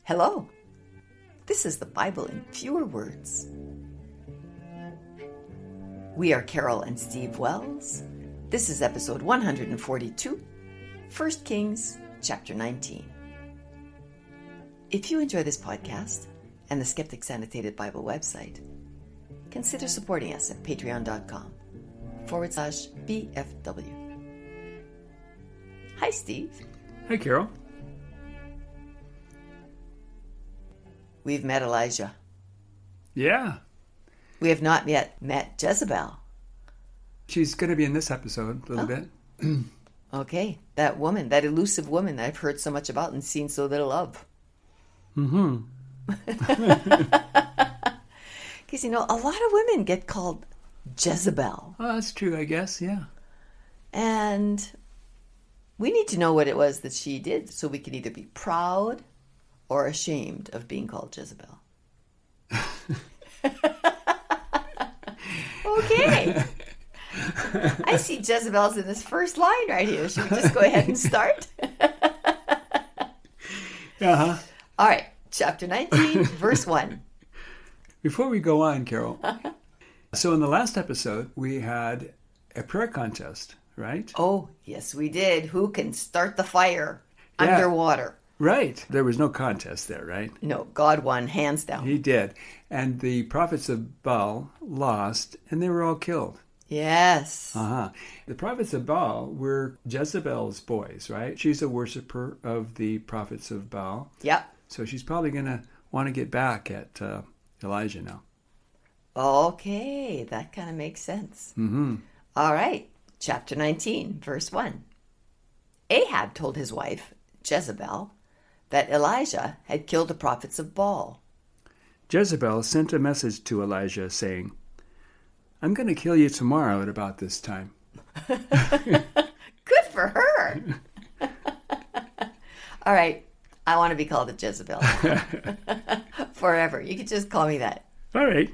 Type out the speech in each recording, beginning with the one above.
Hello. This is the Bible in fewer words. We are Carol and Steve Wells. This is episode 142, 1 Kings chapter 19. If you enjoy this podcast and the Skeptic's Annotated Bible website, consider supporting us at patreon.com/BFW. Hi, Steve. Hi, Carol. We've met Elijah. Yeah. We have not yet met Jezebel. She's going to be in this episode a little bit. Okay, that woman, that elusive woman that I've heard so much about and seen so little of. Mm-hmm. Because, a lot of women get called Jezebel. Oh, that's true, I guess, yeah. And we need to know what it was that she did so we can either be proud or ashamed of being called Jezebel. Okay. I see Jezebel's in this first line right here. Should we just go ahead and start? Uh-huh. All right, chapter 19, verse 1. Before we go on, Carol, so in the last episode, we had a prayer contest, right? Oh, yes, we did. Who can start the fire underwater? Right. There was no contest there, right? No, God won, hands down. He did. And the prophets of Baal lost, and they were all killed. Yes. Uh-huh. The prophets of Baal were Jezebel's boys, right? She's a worshiper of the prophets of Baal. Yep. So she's probably going to want to get back at Elijah now. Okay, that kind of makes sense. Mm-hmm. All right, chapter 19, verse 1. Ahab told his wife, Jezebel, that Elijah had killed the prophets of Baal. Jezebel sent a message to Elijah saying, I'm going to kill you tomorrow at about this time. Good for her. All right, I want to be called a Jezebel. Forever. You could just call me that. All right.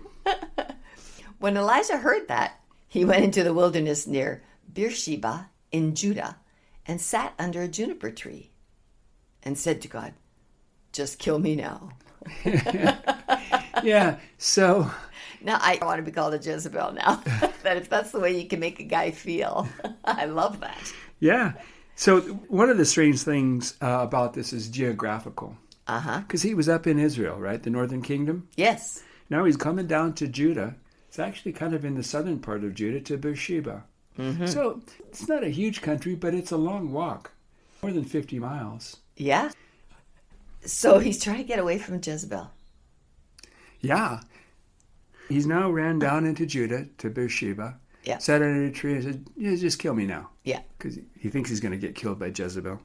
When Elijah heard that, he went into the wilderness near Beersheba in Judah and sat under a juniper tree and said to God, just kill me now. Yeah, so... Now I want to be called a Jezebel now. That if that's the way you can make a guy feel. I love that. Yeah. So one of the strange things about this is geographical. Uh-huh. Because he was up in Israel, right? The northern kingdom. Yes. Now he's coming down to Judah. It's actually kind of in the southern part of Judah to Beersheba. Mm-hmm. So it's not a huge country, but it's a long walk. More than 50 miles. Yeah. So he's trying to get away from Jezebel. Yeah. He's now ran down into Judah to Beersheba. Yeah. Sat under a tree and said, yeah, just kill me now. Yeah. Because he thinks he's going to get killed by Jezebel.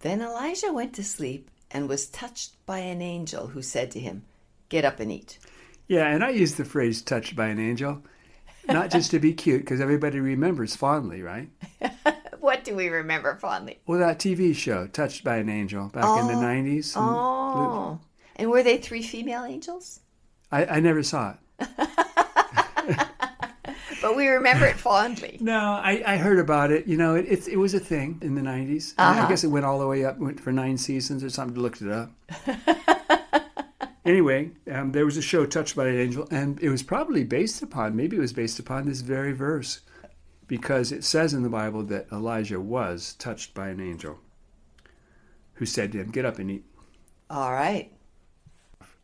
Then Elijah went to sleep and was touched by an angel who said to him, get up and eat. Yeah, and I use the phrase touched by an angel, not just to be cute, because everybody remembers fondly, right? What do we remember fondly? Well, that TV show, Touched by an Angel, back in the 90s. Oh. And were they 3 female angels? I never saw it. But we remember it fondly. No, I heard about it. It was a thing in the 90s. Uh-huh. I guess it went all the way up, went for 9 seasons or something. Looked it up. Anyway, there was a show, Touched by an Angel, and it was probably based upon this very verse, because it says in the Bible that Elijah was touched by an angel who said to him, get up and eat. All right.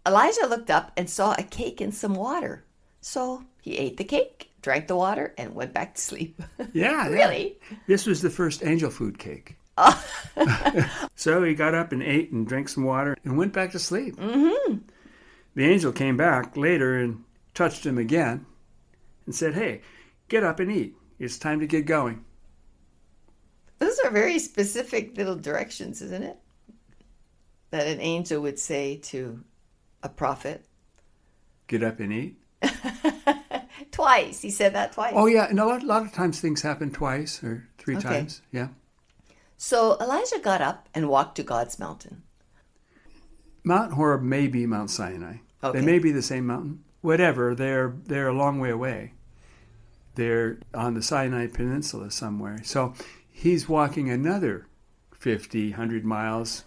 Elijah looked up and saw a cake and some water. So he ate the cake, drank the water, and went back to sleep. Yeah. Really? Yeah. This was the first angel food cake. So he got up and ate and drank some water and went back to sleep. Mm-hmm. The angel came back later and touched him again and said, hey, get up and eat. It's time to get going. Those are very specific little directions, isn't it? That an angel would say to a prophet. Get up and eat. Twice. He said that twice. Oh, yeah. And a lot of times things happen twice or 3 times. Yeah. So Elijah got up and walked to God's mountain. Mount Horeb may be Mount Sinai. Okay. They may be the same mountain. Whatever. They're a long way away. They're on the Sinai Peninsula somewhere. So he's walking another 50, 100 miles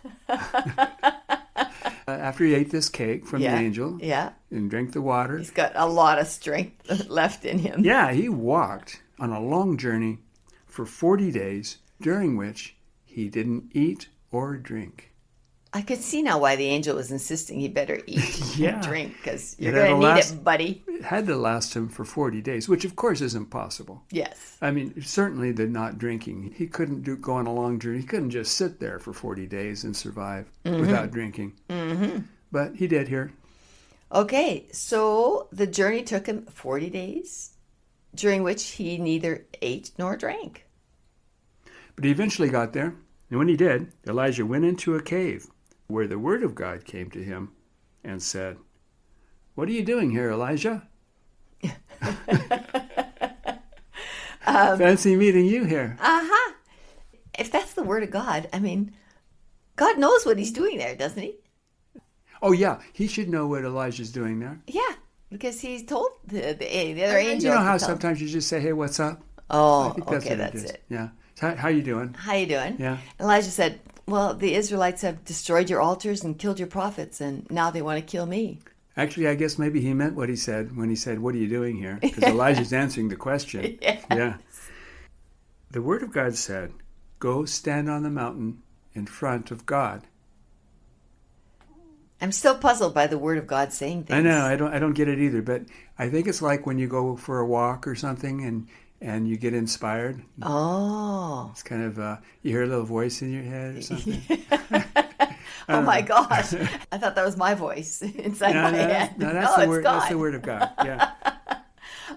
after he ate this cake from the angel Yeah. and drank the water. He's got a lot of strength left in him. Yeah, he walked on a long journey for 40 days, during which he didn't eat or drink. I could see now why the angel was insisting he better eat and drink, because you're going to need it, buddy. It had to last him for 40 days, which of course is impossible. Yes. I mean, certainly the not drinking. He couldn't go on a long journey. He couldn't just sit there for 40 days and survive without drinking. Mm-hmm. But he did here. Okay, so the journey took him 40 days, during which he neither ate nor drank. But he eventually got there. And when he did, Elijah went into a cave where the word of God came to him and said, "What are you doing here, Elijah?" Fancy meeting you here. Uh-huh. If that's the word of God, I mean, God knows what he's doing there, doesn't he? Oh, yeah. He should know what Elijah's doing there. Yeah, because he's told the other angel. You know how sometimes you just say, "Hey, what's up?" Oh, I think okay, what that's it. Yeah. How you doing? How you doing? Yeah. Elijah said, "Well, the Israelites have destroyed your altars and killed your prophets, and now they want to kill me." Actually, I guess maybe he meant what he said when he said, "What are you doing here?" Because Elijah's answering the question. Yes. Yeah. The word of God said, "Go stand on the mountain in front of God." I'm still puzzled by the word of God saying things. I know, I don't get it either, but I think it's like when you go for a walk or something and you get inspired. Oh. It's kind of, you hear a little voice in your head or something. Oh my gosh. I thought that was my voice inside my head. No, It's God. That's the word of God. Yeah.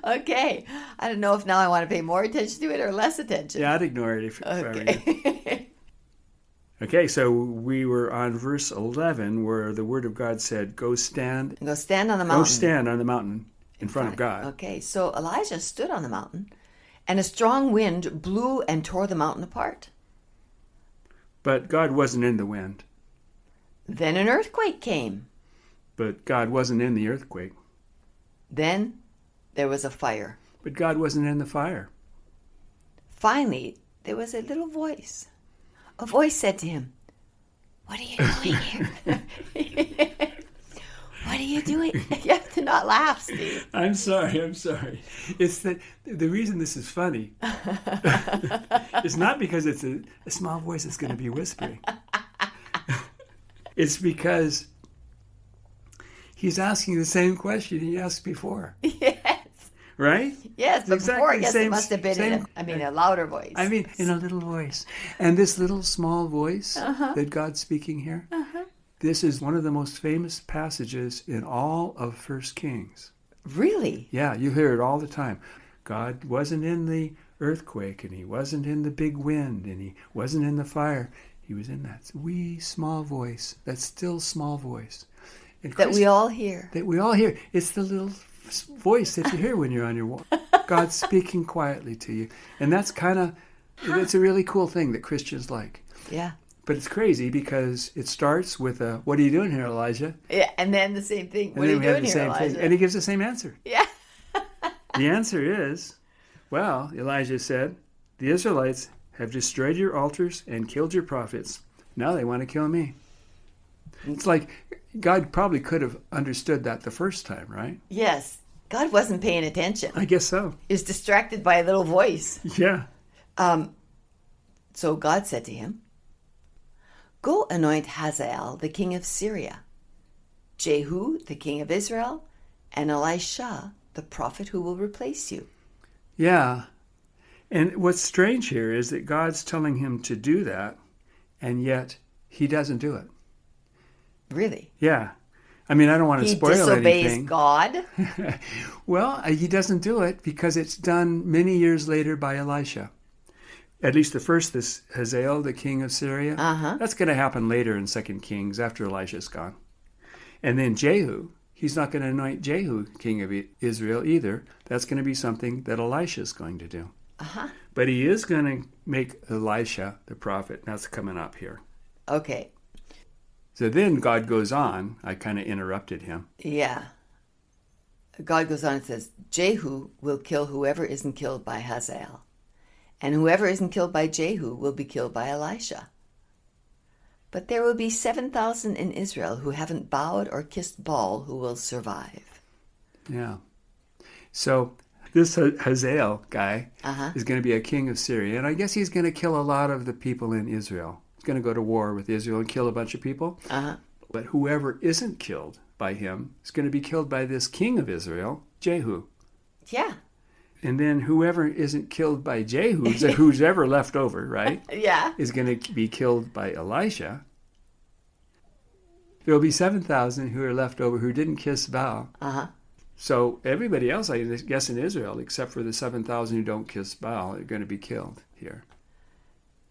Okay. I don't know if now I want to pay more attention to it or less attention. Yeah, I'd ignore it if I were you. Okay. Okay, so we were on verse 11 where the word of God said, Go stand on the mountain. Go stand on the mountain in front of God. Okay, so Elijah stood on the mountain, and a strong wind blew and tore the mountain apart. But God wasn't in the wind. Then an earthquake came. But God wasn't in the earthquake. Then there was a fire. But God wasn't in the fire. Finally, there was a little voice. A voice said to him, "What are you doing here?" What are you doing? You have to not laugh, Steve. I'm sorry. It's that the reason this is funny is not because it's a small voice that's going to be whispering. It's because he's asking the same question he asked before. Yes. Right? Yes, but exactly before I guess it must have been a louder voice. I mean, in a little voice. And this little small voice that God's speaking here, this is one of the most famous passages in all of 1 Kings. Really? Yeah, you hear it all the time. God wasn't in the earthquake, and he wasn't in the big wind, and he wasn't in the fire. He was in that wee small voice, that still small voice. And that we all hear. That we all hear. It's the little voice that you hear when you're on your walk. God's speaking quietly to you. And that's that's a really cool thing that Christians like. Yeah. But it's crazy because it starts with "What are you doing here, Elijah?" Yeah, and then the same thing. What are you doing here, Elijah? And he gives the same answer. Yeah. The answer is, well, Elijah said, "The Israelites have destroyed your altars and killed your prophets. Now they want to kill me." It's like God probably could have understood that the first time, right? Yes. God wasn't paying attention. I guess so. He was distracted by a little voice. Yeah. So God said to him, "Go anoint Hazael, the king of Syria, Jehu, the king of Israel, and Elisha, the prophet who will replace you." Yeah. And what's strange here is that God's telling him to do that, and yet he doesn't do it. Really? Yeah. I mean, I don't want to spoil anything. He disobeys God? Well, he doesn't do it because it's done many years later by Elisha. At least the first, this Hazael, the king of Syria. That's going to happen later in 2 Kings after Elisha's gone. And then Jehu, he's not going to anoint Jehu king of Israel either. That's going to be something that Elisha's going to do. But he is going to make Elisha the prophet. That's coming up here. Okay. So then God goes on. I kind of interrupted him. Yeah. God goes on and says, "Jehu will kill whoever isn't killed by Hazael, and whoever isn't killed by Jehu will be killed by Elisha." But there will be 7,000 in Israel who haven't bowed or kissed Baal who will survive. Yeah. So this Hazael guy is going to be a king of Syria, and I guess he's going to kill a lot of the people in Israel. He's going to go to war with Israel and kill a bunch of people. But whoever isn't killed by him is going to be killed by this king of Israel, Jehu. Yeah. And then whoever isn't killed by Jehu, who's ever left over, right? Yeah. Is going to be killed by Elisha. There will be 7,000 who are left over who didn't kiss Baal. So everybody else, I guess, in Israel, except for the 7,000 who don't kiss Baal, are going to be killed here.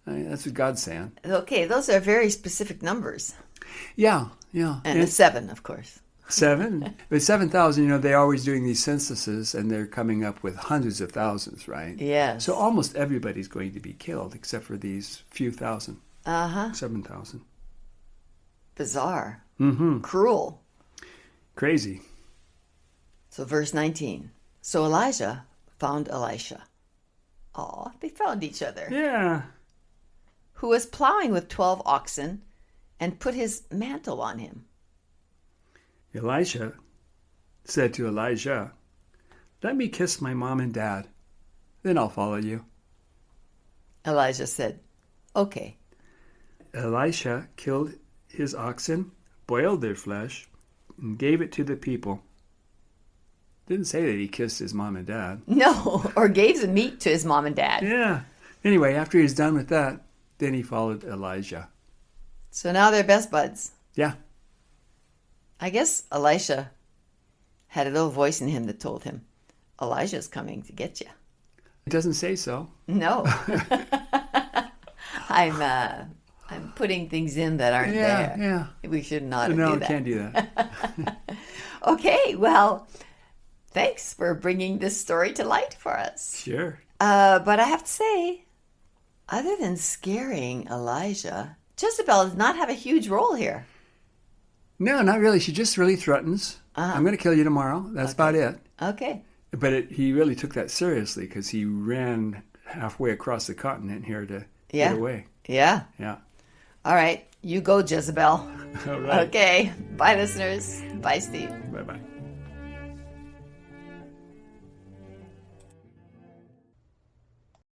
I mean, that's what God's saying. Okay, those are very specific numbers. Yeah. And 7, of course. 7? But 7,000, they're always doing these censuses, and they're coming up with hundreds of thousands, right? Yes. So almost everybody's going to be killed, except for these few thousand. 7,000. Bizarre. Mm-hmm. Cruel. Crazy. So verse 19. So Elijah found Elisha. Aw, they found each other. Yeah. Who was plowing with 12 oxen, and put his mantle on him. Elisha said to Elijah, "Let me kiss my mom and dad, then I'll follow you." Elijah said, "Okay." Elisha killed his oxen, boiled their flesh, and gave it to the people. Didn't say that he kissed his mom and dad. No, or gave the meat to his mom and dad. Yeah. Anyway, after he's done with that, then he followed Elijah. So now they're best buds. Yeah. I guess Elisha had a little voice in him that told him, Elijah's coming to get you. It doesn't say so. No. I'm putting things in that aren't there. Yeah. We should not do No, that. can't do that. Okay, well, thanks for bringing this story to light for us. Sure. But I have to say, other than scaring Elijah, Jezebel does not have a huge role here. No, not really. She just really threatens. I'm going to kill you tomorrow. That's about it. Okay. But he really took that seriously because he ran halfway across the continent here to get away. Yeah. Yeah. All right. You go, Jezebel. All right. Okay. Bye, listeners. Bye, Steve. Bye-bye.